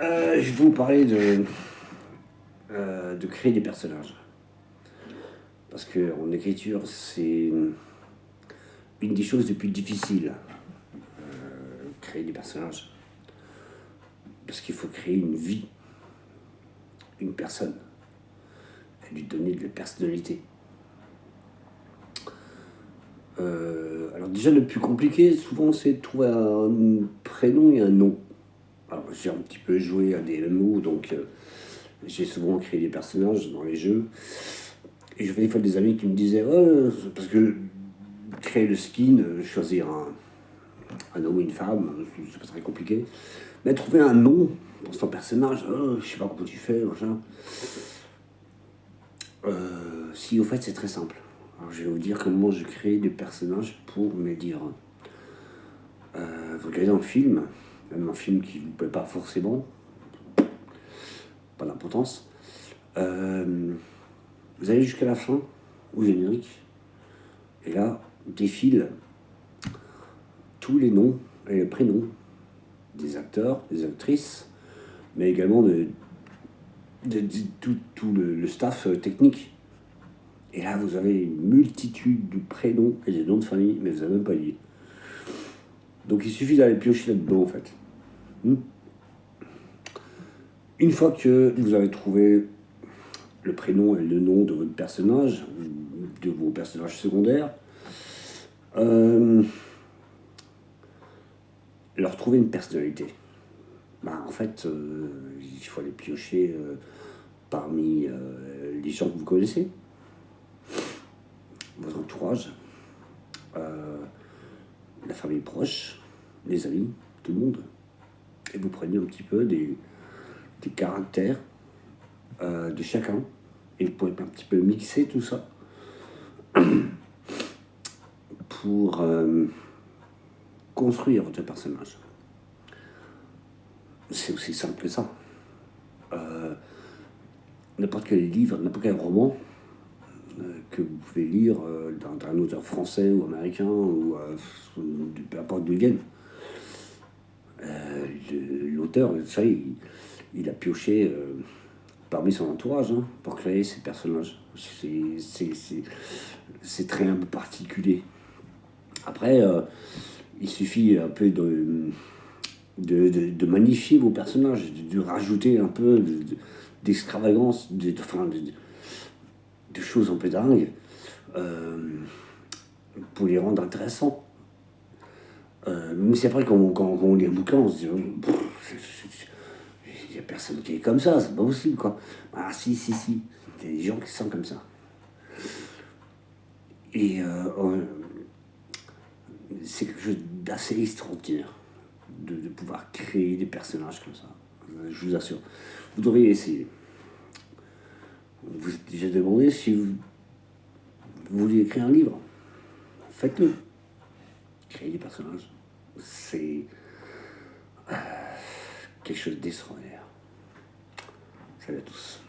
Je vais vous parler de créer des personnages. Parce qu'en écriture, c'est une des choses les plus difficiles, créer des personnages. Parce qu'il faut créer une vie, une personne, et lui donner de la personnalité. Alors déjà, le plus compliqué, souvent, c'est de trouver un prénom et un nom. Alors j'ai un petit peu joué à des MMO, donc j'ai souvent créé des personnages dans les jeux. Et j'avais des fois des amis qui me disaient, ouais, parce que créer le skin, choisir un homme ou une femme, c'est pas très compliqué. Mais trouver un nom pour son personnage, je sais pas comment tu fais, machin. Si, au fait, c'est très simple. Alors, je vais vous dire comment je crée des personnages pour me dire. Vous regardez un film, même un film qui vous plaît pas forcément, pas d'importance. Vous allez jusqu'à la fin, au générique, et là, défilent tous les noms et les prénoms des acteurs, des actrices, mais également de tout le staff technique. Et là, vous avez une multitude de prénoms et des noms de famille, mais vous n'avez même pas dit. Donc il suffit d'aller piocher là-dedans, en fait. Une fois que vous avez trouvé le prénom et le nom de votre personnage, de vos personnages secondaires, leur trouver une personnalité. En fait, il faut aller piocher parmi les gens que vous connaissez, votre entourage, la famille proche, les amis, tout le monde. Et vous prenez un petit peu des caractères de chacun. Et vous pouvez un petit peu mixer tout ça pour construire votre personnage. C'est aussi simple que ça. N'importe quel livre, n'importe quel roman que vous pouvez lire d'un auteur français ou américain ou peu importe d'où il vienne. L'auteur, ça, il a pioché parmi son entourage pour créer ses personnages. C'est très un peu particulier. Après, il suffit un peu de magnifier vos personnages, de rajouter un peu d'extravagance, de choses un peu dingues pour les rendre intéressants. Mais c'est après quand on lit un bouquin, on se dit il n'y a personne qui est comme ça, c'est pas possible quoi. Ah si, il y a des gens qui sont comme ça. Et c'est quelque chose d'assez extraordinaire de pouvoir créer des personnages comme ça. Je vous assure. Vous devriez essayer. Vous vous êtes déjà demandé si vous voulez écrire un livre. Faites-le. Créer des personnages. C'est quelque chose d'extraordinaire. Salut à tous.